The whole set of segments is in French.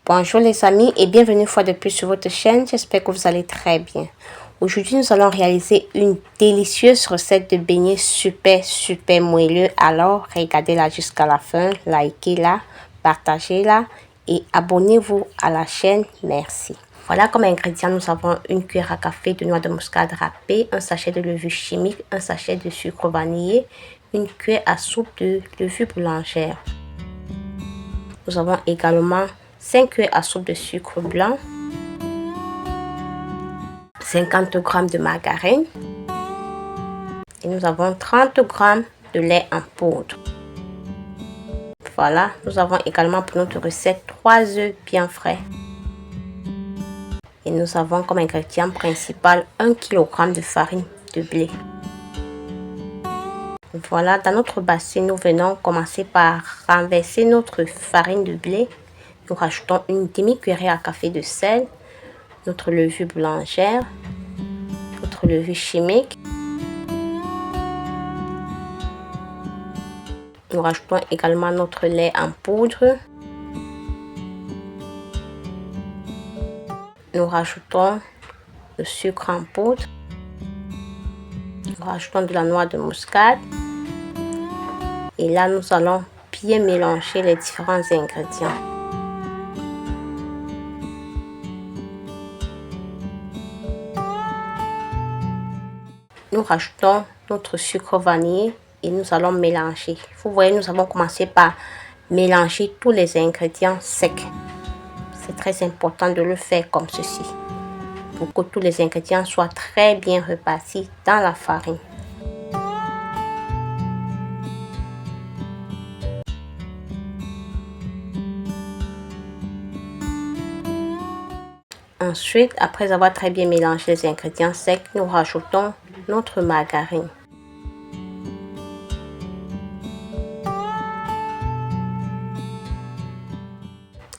Bonjour les amis et bienvenue une fois de plus sur votre chaîne, j'espère que vous allez très bien. Aujourd'hui nous allons réaliser une délicieuse recette de beignets super moelleux. Alors regardez-la jusqu'à la fin, likez-la, partagez-la et abonnez-vous à la chaîne, merci. Voilà comme ingrédients, nous avons une cuillère à café de noix de muscade râpée, un sachet de levure chimique, un sachet de sucre vanillé, une cuillère à soupe de levure boulangère. Nous avons également 5 cuillères à soupe de sucre blanc, 50 g de margarine et nous avons 30 g de lait en poudre. Voilà, nous avons également pour notre recette 3 œufs bien frais. Et nous avons comme ingrédient principal 1 kg de farine de blé. Voilà, dans notre bassin, nous venons commencer par renverser notre farine de blé. Nous rajoutons une demi-cuillère à café de sel, notre levure boulangère, notre levure chimique. Nous rajoutons également notre lait en poudre. Nous rajoutons le sucre en poudre. Nous rajoutons de la noix de muscade. Et là, nous allons bien mélanger les différents ingrédients. Nous rajoutons notre sucre vanillé et nous allons mélanger. Vous voyez, nous avons commencé par mélanger tous les ingrédients secs. C'est très important de le faire comme ceci pour que tous les ingrédients soient très bien repartis dans la farine. Ensuite, après avoir très bien mélangé les ingrédients secs, nous rajoutons notre margarine.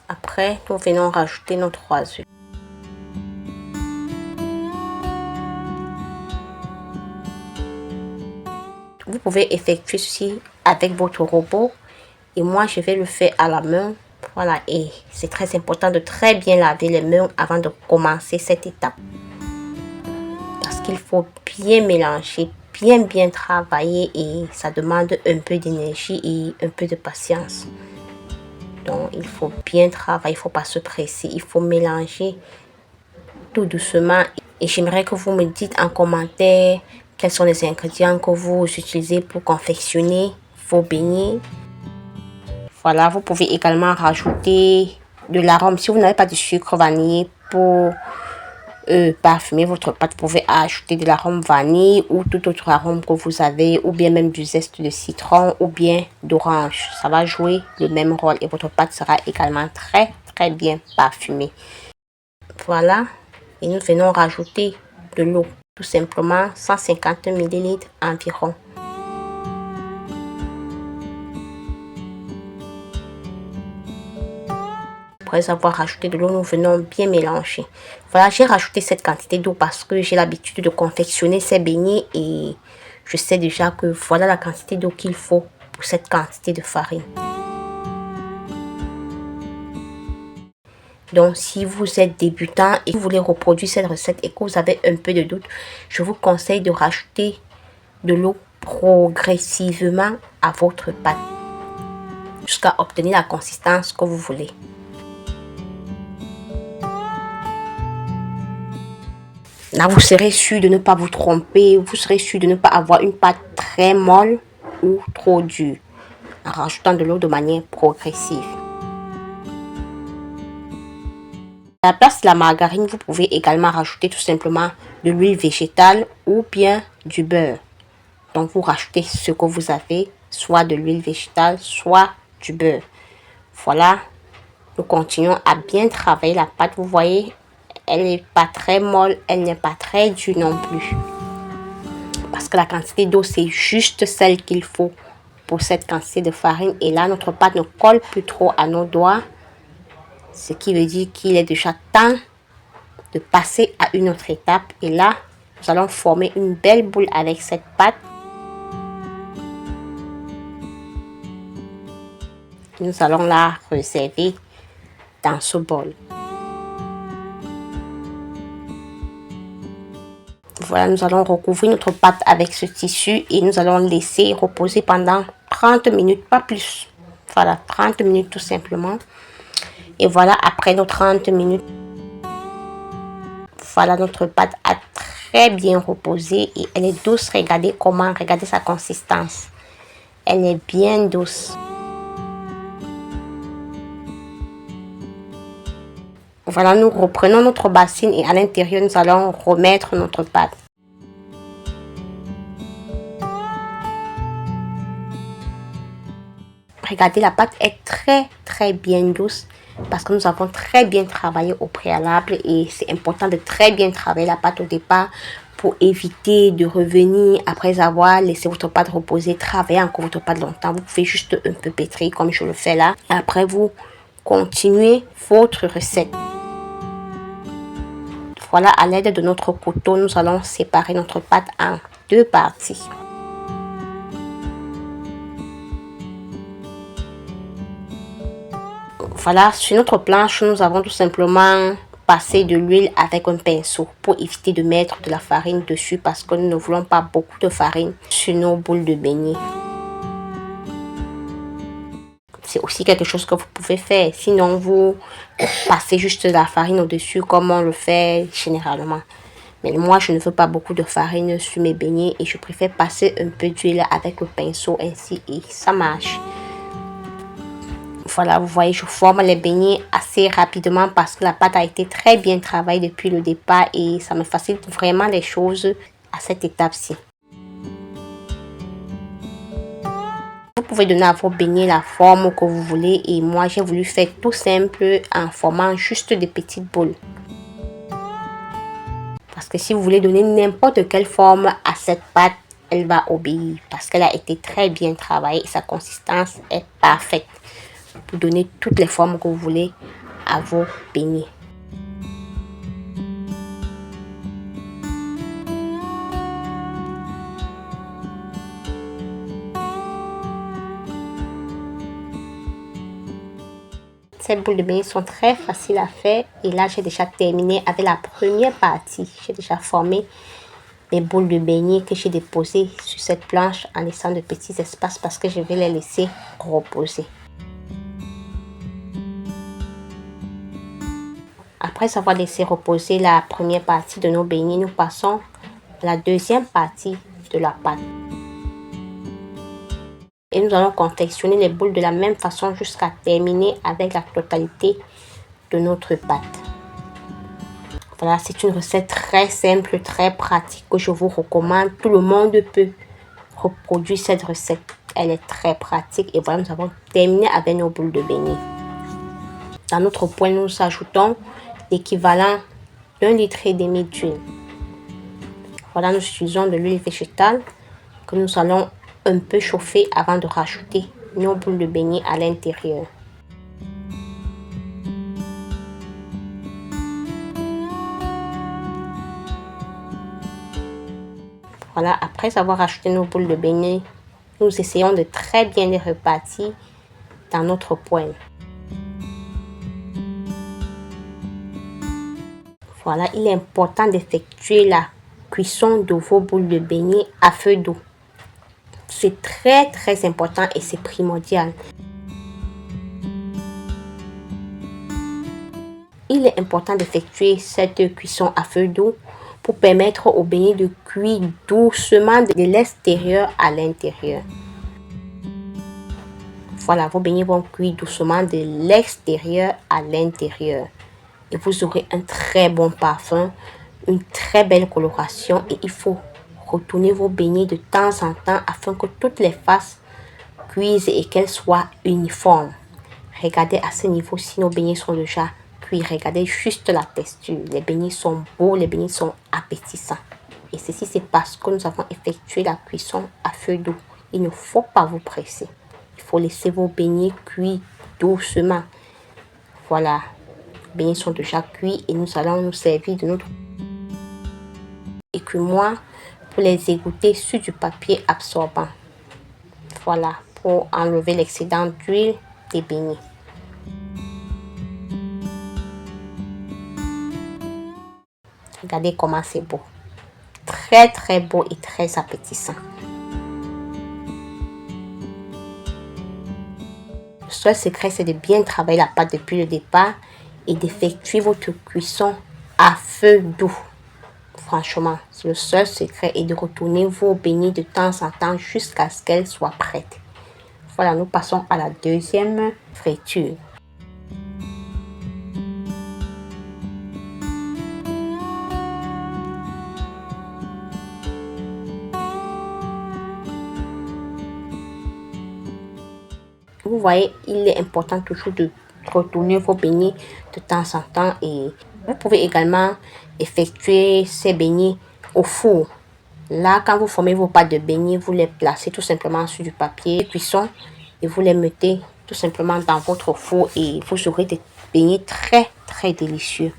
Après, nous venons rajouter nos 3 œufs. Vous pouvez effectuer ceci avec votre robot et moi je vais le faire à la main. Voilà, et c'est très important de très bien laver les mains avant de commencer cette étape. Parce qu'il faut bien mélanger, bien travailler et ça demande un peu d'énergie et un peu de patience. Donc il faut bien travailler, il ne faut pas se presser, il faut mélanger tout doucement. Et j'aimerais que vous me dites en commentaire quels sont les ingrédients que vous utilisez pour confectionner vos beignets. Voilà, vous pouvez également rajouter de l'arôme. Si vous n'avez pas de sucre vanillé pour parfumer votre pâte, vous pouvez ajouter de l'arôme vanille ou tout autre arôme que vous avez, ou bien même du zeste de citron ou bien d'orange. Ça va jouer le même rôle et votre pâte sera également très bien parfumée. Voilà, et nous venons rajouter de l'eau, tout simplement 150 ml environ. Après avoir rajouté de l'eau, nous venons bien mélanger. Voilà, j'ai rajouté cette quantité d'eau parce que j'ai l'habitude de confectionner ces beignets et je sais déjà que voilà la quantité d'eau qu'il faut pour cette quantité de farine. Donc, si vous êtes débutant et que vous voulez reproduire cette recette et que vous avez un peu de doute, je vous conseille de rajouter de l'eau progressivement à votre pâte jusqu'à obtenir la consistance que vous voulez. Là, vous serez sûr de ne pas vous tromper, vous serez sûr de ne pas avoir une pâte très molle ou trop dure en rajoutant de l'eau de manière progressive. À la place de la margarine, vous pouvez également rajouter tout simplement de l'huile végétale ou bien du beurre. Donc, vous rajoutez ce que vous avez, soit de l'huile végétale, soit du beurre. Voilà, nous continuons à bien travailler la pâte. Vous voyez, elle n'est pas très molle, elle n'est pas très dure non plus. Parce que la quantité d'eau, c'est juste celle qu'il faut pour cette quantité de farine. Et là, notre pâte ne colle plus trop à nos doigts. Ce qui veut dire qu'il est déjà temps de passer à une autre étape. Et là, nous allons former une belle boule avec cette pâte. Nous allons la réserver dans ce bol. Voilà, nous allons recouvrir notre pâte avec ce tissu et nous allons laisser reposer pendant 30 minutes, pas plus. Voilà, 30 minutes tout simplement. Et voilà, après nos 30 minutes, voilà, notre pâte a très bien reposé et elle est douce. Regardez comment, regardez sa consistance. Elle est bien douce. Voilà, nous reprenons notre bassine et à l'intérieur, nous allons remettre notre pâte. Regardez, la pâte est très bien douce parce que nous avons très bien travaillé au préalable et c'est important de très bien travailler la pâte au départ pour éviter de revenir après avoir laissé votre pâte reposer, travailler encore votre pâte longtemps. Vous pouvez juste un peu pétrir comme je le fais là. Après, vous continuez votre recette. Voilà, à l'aide de notre couteau, nous allons séparer notre pâte en deux parties. Voilà, sur notre planche, nous avons tout simplement passé de l'huile avec un pinceau pour éviter de mettre de la farine dessus parce que nous ne voulons pas beaucoup de farine sur nos boules de beignets. C'est aussi quelque chose que vous pouvez faire. Sinon, vous passez juste de la farine au-dessus comme on le fait généralement. Mais moi, je ne veux pas beaucoup de farine sur mes beignets et je préfère passer un peu d'huile avec le pinceau ainsi et ça marche. Voilà, vous voyez, je forme les beignets assez rapidement parce que la pâte a été très bien travaillée depuis le départ et ça me facilite vraiment les choses à cette étape-ci. Vous pouvez donner à vos beignets la forme que vous voulez et moi j'ai voulu faire tout simple en formant juste des petites boules. Parce que si vous voulez donner n'importe quelle forme à cette pâte, elle va obéir parce qu'elle a été très bien travaillée et sa consistance est parfaite pour donner toutes les formes que vous voulez à vos beignets. Ces boules de beignets sont très faciles à faire et là j'ai déjà terminé avec la première partie. J'ai déjà formé mes boules de beignets que j'ai déposées sur cette planche en laissant de petits espaces parce que je vais les laisser reposer. Après avoir laissé reposer la première partie de nos beignets, nous passons à la deuxième partie de la pâte. Et nous allons confectionner les boules de la même façon jusqu'à terminer avec la totalité de notre pâte. Voilà, c'est une recette très simple, très pratique que je vous recommande. Tout le monde peut reproduire cette recette. Elle est très pratique et voilà, nous avons terminé avec nos boules de beignets. Dans notre poêle, nous ajoutons l'équivalent d'1,5 litre d'huile. Voilà, nous utilisons de l'huile végétale que nous allons un peu chauffer avant de rajouter nos boules de beignets à l'intérieur. Voilà, après avoir ajouté nos boules de beignets, nous essayons de très bien les répartir dans notre poêle. Voilà, il est important d'effectuer la cuisson de vos boules de beignets à feu doux. C'est très important et c'est primordial. Il est important d'effectuer cette cuisson à feu doux pour permettre aux beignets de cuire doucement de l'extérieur à l'intérieur. Voilà, vos beignets vont cuire doucement de l'extérieur à l'intérieur. Et vous aurez un très bon parfum, une très belle coloration et il faut retourner vos beignets de temps en temps afin que toutes les faces cuisent et qu'elles soient uniformes. Regardez à ce niveau si nos beignets sont déjà cuits. Regardez juste la texture. Les beignets sont beaux, les beignets sont appétissants. Et ceci c'est parce que nous avons effectué la cuisson à feu doux. Il ne faut pas vous presser. Il faut laisser vos beignets cuire doucement. Voilà. Les beignets sont déjà cuits et nous allons nous servir de notre écumoire pour les égoutter sur du papier absorbant. Voilà, pour enlever l'excédent d'huile des beignets. Regardez comment c'est beau. Très très beau et très appétissant. Le seul secret, c'est de bien travailler la pâte depuis le départ et d'effectuer votre cuisson à feu doux. Franchement, le seul secret est de retourner vos beignets de temps en temps jusqu'à ce qu'elles soient prêtes. Voilà, nous passons à la deuxième friture. Vous voyez, il est important toujours de retourner vos beignets de temps en temps et vous pouvez également effectuer ces beignets au four. Là, quand vous formez vos pâtes de beignets, vous les placez tout simplement sur du papier de cuisson et vous les mettez tout simplement dans votre four et vous aurez des beignets très très délicieux.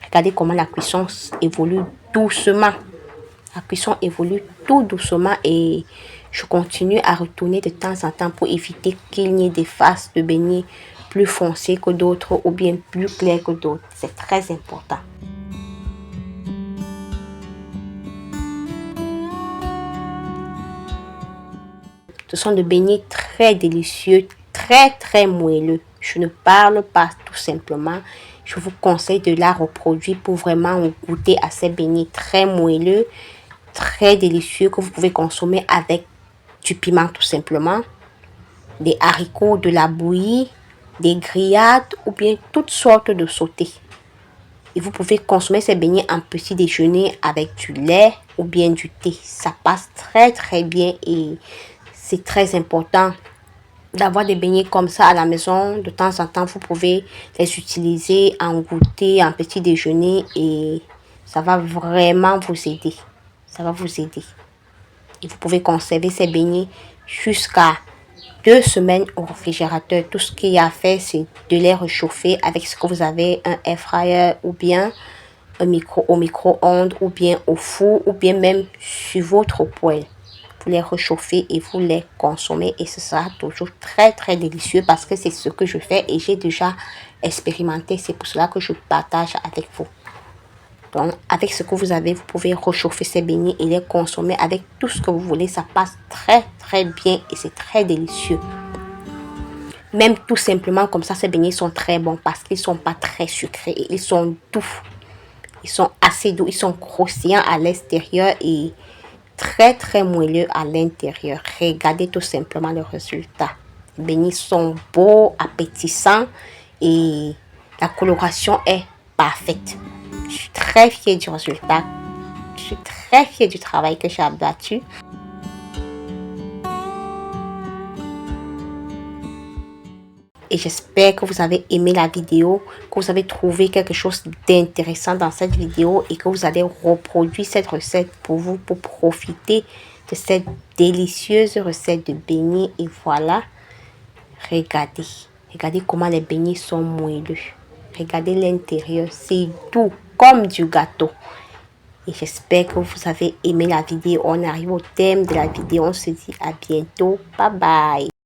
Regardez comment la cuisson évolue doucement. La cuisson évolue tout doucement et je continue à retourner de temps en temps pour éviter qu'il n'y ait des faces de beignets plus foncées que d'autres ou bien plus claires que d'autres. C'est très important. Ce sont des beignets très délicieux, très très moelleux. Je ne parle pas tout simplement. Je vous conseille de la reproduire pour vraiment goûter à ces beignets très moelleux, très délicieux que vous pouvez consommer avec du piment tout simplement, des haricots, de la bouillie, des grillades ou bien toutes sortes de sautés. Et vous pouvez consommer ces beignets en petit déjeuner avec du lait ou bien du thé. Ça passe très très bien et c'est très important d'avoir des beignets comme ça à la maison. De temps en temps, vous pouvez les utiliser en goûter, en petit déjeuner et ça va vraiment vous aider. Ça va vous aider. Et vous pouvez conserver ces beignets jusqu'à 2 semaines au réfrigérateur. Tout ce qu'il y a à faire, c'est de les réchauffer avec ce que vous avez, un air fryer ou bien un micro-ondes ou bien au four ou bien même sur votre poêle. Vous les réchauffez et vous les consommez et ce sera toujours très très délicieux parce que c'est ce que je fais et j'ai déjà expérimenté. C'est pour cela que je partage avec vous. Donc, avec ce que vous avez, vous pouvez réchauffer ces beignets et les consommer avec tout ce que vous voulez. Ça passe très très bien et c'est très délicieux. Même tout simplement comme ça, ces beignets sont très bons parce qu'ils ne sont pas très sucrés. Ils sont doux. Ils sont assez doux. Ils sont croustillants à l'extérieur et très très moelleux à l'intérieur. Regardez tout simplement le résultat. Les beignets sont beaux, appétissants et la coloration est parfaite. Je suis très fière du résultat. Je suis très fière du travail que j'ai abattu. Et j'espère que vous avez aimé la vidéo, que vous avez trouvé quelque chose d'intéressant dans cette vidéo et que vous allez reproduire cette recette pour vous, pour profiter de cette délicieuse recette de beignets. Et voilà, regardez. Regardez comment les beignets sont moelleux. Regardez l'intérieur, c'est doux comme du gâteau. Et j'espère que vous avez aimé la vidéo. On arrive au thème de la vidéo. On se dit à bientôt. Bye bye.